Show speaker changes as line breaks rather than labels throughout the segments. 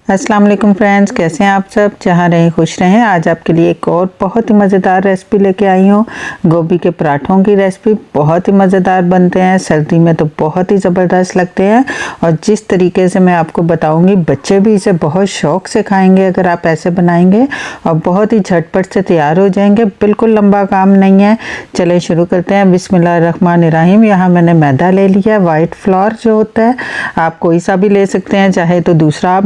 अस्सलाम वालेकुम फ्रेंड्स, कैसे हैं आप सब। जहाँ रहें खुश रहें। आज आपके लिए एक और बहुत ही मज़ेदार रेसिपी लेके आई हूँ। गोभी के पराठों की रेसिपी बहुत ही मज़ेदार बनते हैं, सर्दी में तो बहुत ही ज़बरदस्त लगते हैं। और जिस तरीके से मैं आपको बताऊँगी, बच्चे भी इसे बहुत शौक़ से खाएँगे अगर आप ऐसे बनाएँगे, और बहुत ही झटपट से तैयार हो जाएंगे। बिल्कुल लंबा काम नहीं है। चले शुरू करते हैं। बिस्मिल्लाहिर्रहमानिर्रहीम। यहाँ मैंने मैदा ले लिया, वाइट फ्लोर जो होता है, आप कोई सा भी ले सकते हैं, चाहे तो दूसरा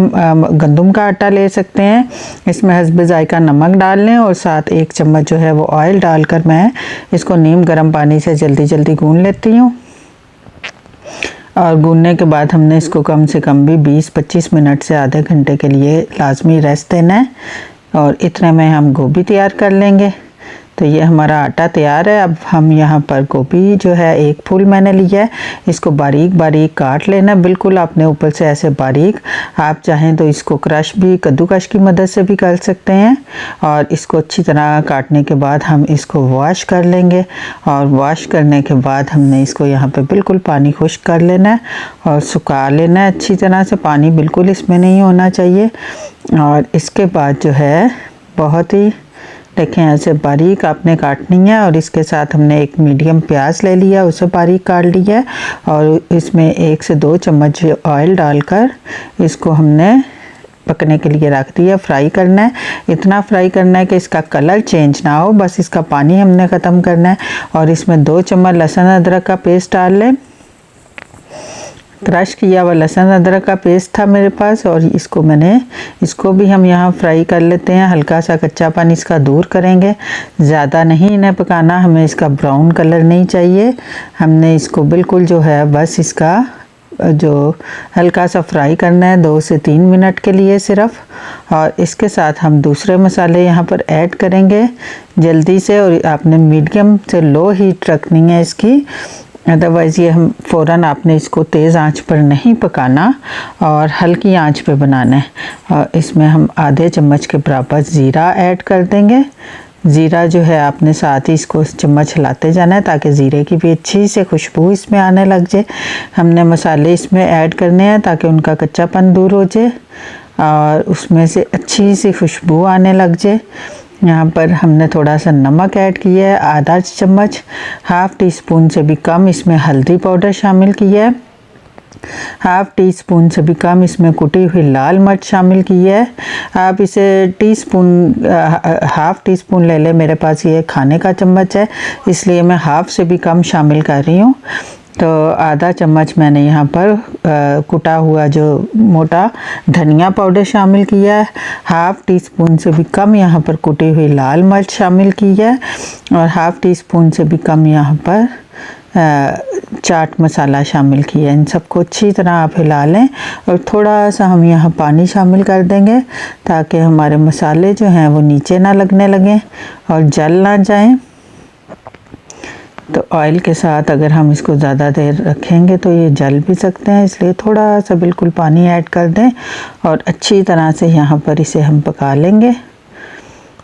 गंदम का आटा ले सकते हैं। इसमें हस्ब जायका नमक डाल लें और साथ 1 चम्मच जो है वो ऑयल डालकर मैं इसको नीम गर्म पानी से जल्दी जल्दी गूंद लेती हूँ। और गूंदने के बाद हमने इसको कम से कम भी 20-25 मिनट से आधे घंटे के लिए लाजमी रेस्ट देना है। और इतने में हम गोभी तैयार कर लेंगे। तो ये हमारा आटा तैयार है। अब हम यहाँ पर गोभी जो है 1 फूल मैंने लिया है, इसको बारीक बारीक काट लेना, बिल्कुल आपने ऊपर से ऐसे बारीक। आप चाहें तो इसको क्रश भी, कद्दूकश की मदद से भी कर सकते हैं। और इसको अच्छी तरह काटने के बाद हम इसको वॉश कर लेंगे। और वॉश करने के बाद हमने इसको यहाँ पे बिल्कुल पानी खुश्क कर लेना है और सुखा लेना है अच्छी तरह से। पानी बिल्कुल इसमें नहीं होना चाहिए। और इसके बाद जो है बहुत ही देखें ऐसे बारीक आपने काटनी है। और इसके साथ हमने 1 मीडियम प्याज ले लिया, उसे बारीक काट लिया है। और इसमें 1 से 2 चम्मच ऑयल डालकर इसको हमने पकने के लिए रख दिया। फ्राई करना है, इतना फ्राई करना है कि इसका कलर चेंज ना हो, बस इसका पानी हमने ख़त्म करना है। और इसमें 2 चम्मच लहसुन अदरक का पेस्ट डाल लें। क्रश किया हुआ लहसुन अदरक का पेस्ट था मेरे पास, और इसको भी हम यहाँ फ्राई कर लेते हैं। हल्का सा कच्चापन इसका दूर करेंगे, ज़्यादा नहीं इन्हें पकाना, हमें इसका ब्राउन कलर नहीं चाहिए। हमने इसको बिल्कुल जो है बस इसका जो हल्का सा फ्राई करना है 2 से 3 मिनट के लिए सिर्फ। और इसके साथ हम दूसरे मसाले यहाँ पर ऐड करेंगे जल्दी से। और आपने मीडियम से लो हीट रखनी है इसकी, अदरवाइज़ ये हम फ़ौरन आपने इसको तेज़ आंच पर नहीं पकाना और हल्की आंच पे बनाना है। और इसमें हम आधे चम्मच के बराबर ज़ीरा ऐड कर देंगे। ज़ीरा जो है आपने साथ ही इसको चम्मच हिलाते जाना है ताकि ज़ीरे की भी अच्छी से खुशबू इसमें आने लग जाए। हमने मसाले इसमें ऐड करने हैं ताकि उनका कच्चापन दूर हो जाए और उसमें से अच्छी सी खुशबू आने लग जाए। यहाँ पर हमने थोड़ा सा नमक ऐड किया है, आधा चम्मच, ½ टीस्पून से भी कम इसमें हल्दी पाउडर शामिल किया है। ½ टीस्पून से भी कम इसमें कुटी हुई लाल मिर्च शामिल की है। आप इसे ½ टीस्पून ले लें, मेरे पास ये खाने का चम्मच है इसलिए मैं ½ से भी कम शामिल कर रही हूँ। तो आधा चम्मच मैंने यहाँ पर कुटा हुआ जो मोटा धनिया पाउडर शामिल किया है। ½ टीस्पून से भी कम यहाँ पर कुटी हुई लाल मिर्च शामिल की है। और ½ टीस्पून से भी कम यहाँ पर चाट मसाला शामिल किया है। इन सबको अच्छी तरह आप हिला लें। और थोड़ा सा हम यहाँ पानी शामिल कर देंगे ताकि हमारे मसाले जो हैं वो नीचे ना लगने लगें और जल ना जाएं। तो ऑयल के साथ अगर हम इसको ज़्यादा देर रखेंगे तो ये जल भी सकते हैं, इसलिए थोड़ा सा बिल्कुल पानी ऐड कर दें और अच्छी तरह से यहाँ पर इसे हम पका लेंगे।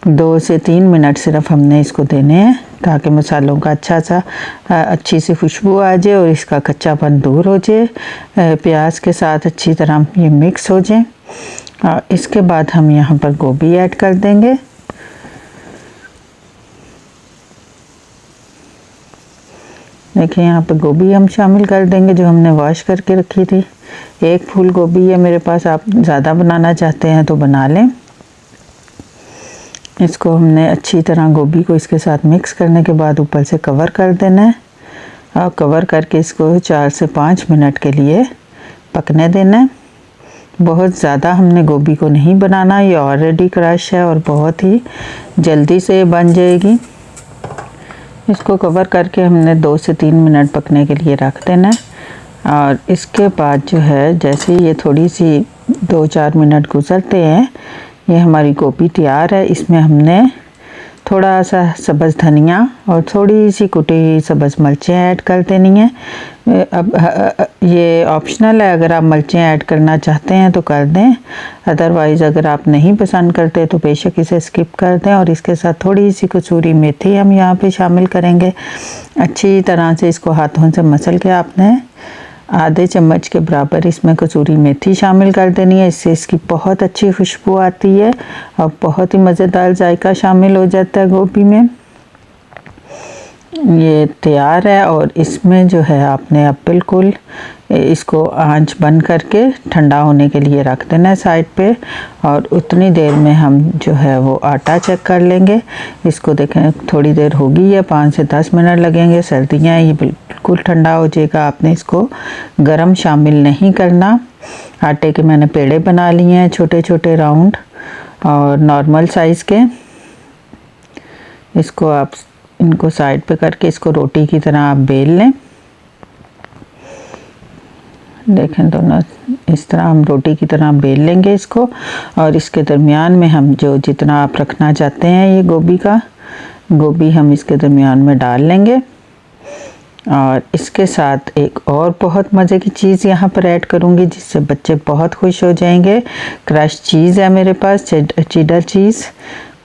2 से 3 मिनट सिर्फ हमने इसको देने हैं ताकि मसालों का अच्छी सी खुशबू आ जाए और इसका कच्चापन दूर हो जाए, प्याज के साथ अच्छी तरह ये मिक्स हो जाए। और इसके बाद हम यहाँ पर गोभी ऐड कर देंगे। देखिए यहाँ पे गोभी हम शामिल कर देंगे जो हमने वॉश करके रखी थी। 1 फूल गोभी है मेरे पास, आप ज़्यादा बनाना चाहते हैं तो बना लें। इसको हमने अच्छी तरह गोभी को इसके साथ मिक्स करने के बाद ऊपर से कवर कर देना है और कवर करके इसको 4 से 5 मिनट के लिए पकने देना है। बहुत ज़्यादा हमने गोभी को नहीं बनाना, ये ऑलरेडी क्रश है और बहुत ही जल्दी से बन जाएगी। इसको कवर करके हमने 2 से 3 मिनट पकने के लिए रख देना है। और इसके बाद जो है जैसे ये थोड़ी सी 2-4 मिनट गुजरते हैं, ये हमारी गोभी तैयार है। इसमें हमने थोड़ा सा सब्ज़ धनिया और थोड़ी सी कुटी सब्ज़ मिर्चें ऐड कर देनी है। अब ये ऑप्शनल है, अगर आप मिर्चें ऐड करना चाहते हैं तो कर दें, अदरवाइज़ अगर आप नहीं पसंद करते तो बेशक इसे स्किप कर दें। और इसके साथ थोड़ी सी कसूरी मेथी हम यहाँ पे शामिल करेंगे। अच्छी तरह से इसको हाथों से मसल के आपने आधे चम्मच के बराबर इसमें कसूरी मेथी शामिल कर देनी है। इससे इसकी बहुत अच्छी खुशबू आती है और बहुत ही मज़ेदार जायका शामिल हो जाता है गोभी में। ये तैयार है और इसमें जो है आपने अब बिल्कुल इसको आंच बंद करके ठंडा होने के लिए रख देना है साइड पे, और उतनी देर में हम जो है वो आटा चेक कर लेंगे। इसको देखें थोड़ी देर होगी है, 5 से 10 मिनट लगेंगे। सर्दियाँ ये बिल्कुल ठंडा हो जाएगा। आपने इसको गरम शामिल नहीं करना। आटे के मैंने पेड़े बना लिए हैं छोटे छोटे राउंड और नॉर्मल साइज़ के। इसको आप इनको साइड पे करके इसको रोटी की तरह आप बेल लें। देखें दोनों इस तरह हम रोटी की तरह बेल लेंगे इसको, और इसके दरमियान में हम जो जितना आप रखना चाहते हैं ये गोभी हम इसके दरमियान में डाल लेंगे। और इसके साथ एक और बहुत मज़े की चीज़ यहाँ पर ऐड करूँगी जिससे बच्चे बहुत खुश हो जाएंगे। क्रश चीज़ है मेरे पास, चीडर चीज़।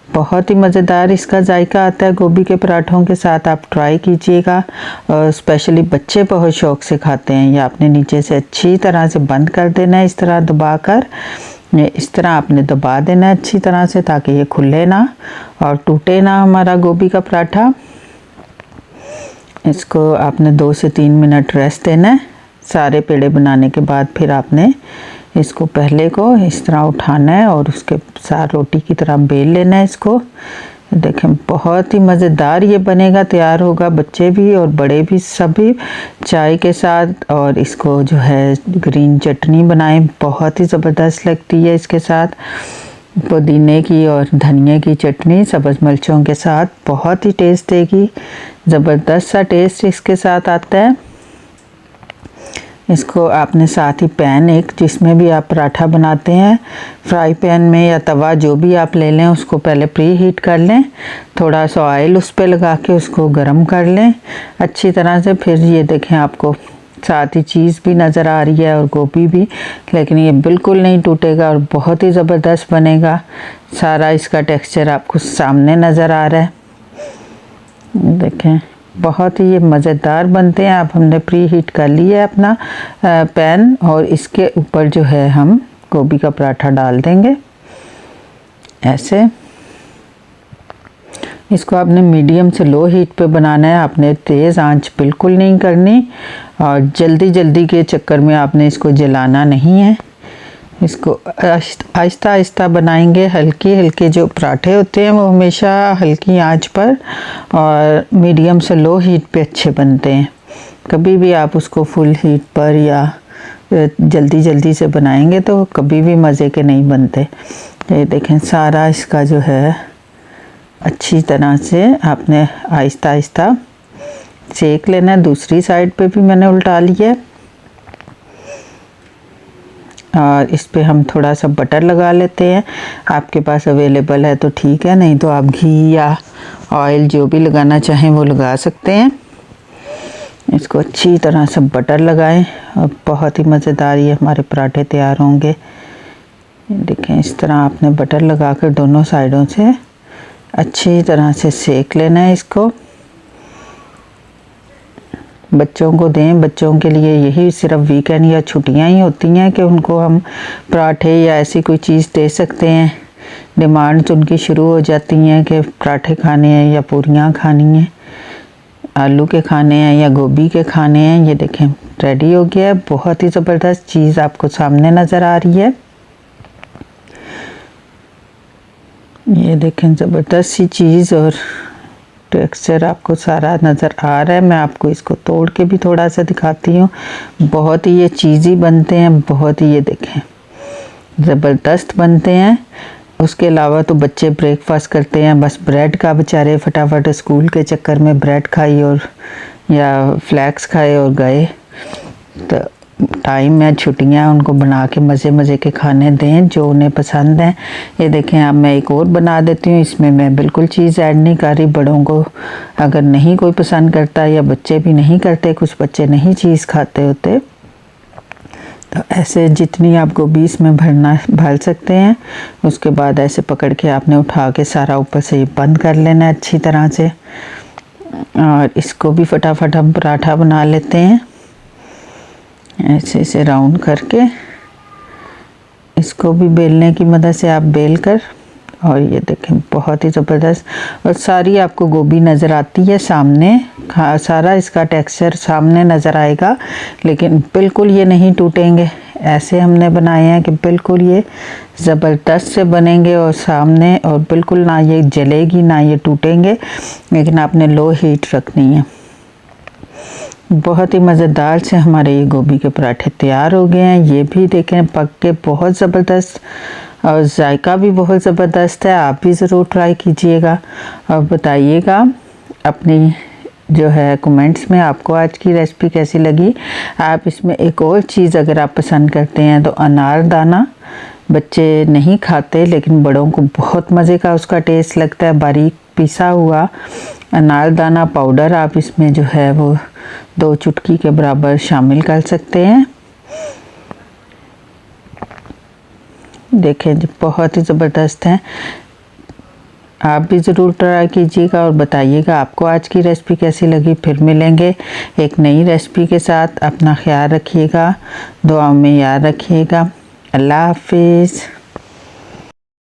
बहुत ही मज़ेदार इसका जायका आता है गोभी के पराठों के साथ। आप ट्राई कीजिएगा, और स्पेशली बच्चे बहुत शौक़ से खाते हैं। ये आपने नीचे से अच्छी तरह से बंद कर देना है, इस तरह दबाकर। इस तरह आपने दबा देना है अच्छी तरह से ताकि ये खुले ना और टूटे ना हमारा गोभी का पराठा। इसको आपने 2 से 3 मिनट रेस्ट देना है। सारे पेड़े बनाने के बाद फिर आपने इसको पहले को इस तरह उठाना है और उसके साथ रोटी की तरह बेल लेना है इसको। देखें बहुत ही मज़ेदार ये बनेगा, तैयार होगा। बच्चे भी और बड़े भी सभी चाय के साथ, और इसको जो है ग्रीन चटनी बनाएं, बहुत ही ज़बरदस्त लगती है इसके साथ। पुदीने की और धनिया की चटनी सब्ज़ मिर्चों के साथ बहुत ही टेस्ट देगी। ज़बरदस्त सा टेस्ट इसके साथ आता है। इसको आपने साथ ही पैन एक जिसमें भी आप पराठा बनाते हैं, फ्राई पैन में या तवा जो भी आप ले लें, उसको पहले प्री हीट कर लें। थोड़ा सा ऑयल उस पर लगा के उसको गरम कर लें अच्छी तरह से। फिर ये देखें आपको साथ ही चीज़ भी नज़र आ रही है और गोभी भी, लेकिन ये बिल्कुल नहीं टूटेगा और बहुत ही ज़बरदस्त बनेगा। सारा इसका टेक्सचर आपको सामने नज़र आ रहा है। देखें बहुत ही ये मज़ेदार बनते हैं। अब हमने प्री हीट कर लिया है अपना पैन, और इसके ऊपर जो है हम गोभी का पराठा डाल देंगे ऐसे। इसको आपने मीडियम से लो हीट पे बनाना है। आपने तेज़ आंच बिल्कुल नहीं करनी, और जल्दी के चक्कर में आपने इसको जलाना नहीं है। इसको आहिस्ता आहिस्ता बनाएंगे। हल्के जो पराठे होते हैं वो हमेशा हल्की आंच पर और मीडियम से लो हीट पे अच्छे बनते हैं। कभी भी आप उसको फुल हीट पर या जल्दी से बनाएंगे तो कभी भी मज़े के नहीं बनते। ये देखें सारा इसका जो है अच्छी तरह से आपने आहिस्ता आहिस्ता सेक लेना है। दूसरी साइड पे भी मैंने उल्टा लिया है, और इस पे हम थोड़ा सा बटर लगा लेते हैं। आपके पास अवेलेबल है तो ठीक है, नहीं तो आप घी या ऑयल जो भी लगाना चाहें वो लगा सकते हैं। इसको अच्छी तरह से बटर लगाएं और बहुत ही मज़ेदार ये हमारे पराठे तैयार होंगे। देखें इस तरह आपने बटर लगाकर दोनों साइडों से अच्छी तरह से सेक लेना है इसको। बच्चों को दें, बच्चों के लिए यही सिर्फ वीकेंड या छुट्टियां ही होती हैं कि उनको हम पराठे या ऐसी कोई चीज़ दे सकते हैं। डिमांड्स उनकी शुरू हो जाती हैं कि पराठे खाने हैं या पूरियां खानी हैं, आलू के खाने हैं या गोभी के खाने हैं। ये देखें रेडी हो गया है। बहुत ही ज़बरदस्त चीज़ आपको सामने नज़र आ रही है। ये देखें ज़बरदस्त सी चीज़ और टेक्सचर आपको सारा नज़र आ रहा है। मैं आपको इसको तोड़ के भी थोड़ा सा दिखाती हूँ। बहुत ही ये चीज़ी बनते हैं, बहुत ही ये देखें ज़बरदस्त बनते हैं। उसके अलावा तो बच्चे ब्रेकफास्ट करते हैं बस ब्रेड का, बेचारे फटाफट स्कूल के चक्कर में ब्रेड खाई और या फ्लैक्स खाए और गए। तो टाइम है, छुट्टियां, उनको बना के मज़े के खाने दें जो उन्हें पसंद हैं। ये देखें अब मैं एक और बना देती हूँ। इसमें मैं बिल्कुल चीज़ ऐड नहीं कर रही। बड़ों को अगर नहीं कोई पसंद करता या बच्चे भी नहीं करते, कुछ बच्चे नहीं चीज़ खाते होते, तो ऐसे जितनी आप गोभी इसमें भर सकते हैं। उसके बाद ऐसे पकड़ के आपने उठा के सारा ऊपर से बंद कर लेना है अच्छी तरह से। और इसको भी फटाफट हम पराठा बना लेते हैं। ऐसे इसे राउंड करके इसको भी बेलने की मदद से आप बेल कर, और ये देखें बहुत ही ज़बरदस्त। और सारी आपको गोभी नज़र आती है सामने, सारा इसका टेक्सचर सामने नज़र आएगा, लेकिन बिल्कुल ये नहीं टूटेंगे। ऐसे हमने बनाए हैं कि बिल्कुल ये ज़बरदस्त से बनेंगे और सामने, और बिल्कुल ना ये जलेगी ना ये टूटेंगे, लेकिन आपने लो हीट रखनी है। बहुत ही मज़ेदार से हमारे ये गोभी के पराठे तैयार हो गए हैं। ये भी देखें पक के बहुत ज़बरदस्त, और जायका भी बहुत ज़बरदस्त है। आप भी ज़रूर ट्राई कीजिएगा और बताइएगा अपनी जो है कमेंट्स में आपको आज की रेसिपी कैसी लगी। आप इसमें एक और चीज़ अगर आप पसंद करते हैं तो अनारदाना, बच्चे नहीं खाते लेकिन बड़ों को बहुत मज़े का उसका टेस्ट लगता है। बारीक पिसा हुआ अनारदाना पाउडर आप इसमें जो है वो 2 चुटकी के बराबर शामिल कर सकते हैं। देखें जी बहुत ही ज़बरदस्त हैं। आप भी ज़रूर ट्राई कीजिएगा और बताइएगा आपको आज की रेसिपी कैसी लगी। फिर मिलेंगे एक नई रेसिपी के साथ। अपना ख्याल रखिएगा, दुआ में याद रखिएगा। अल्लाह हाफिज़।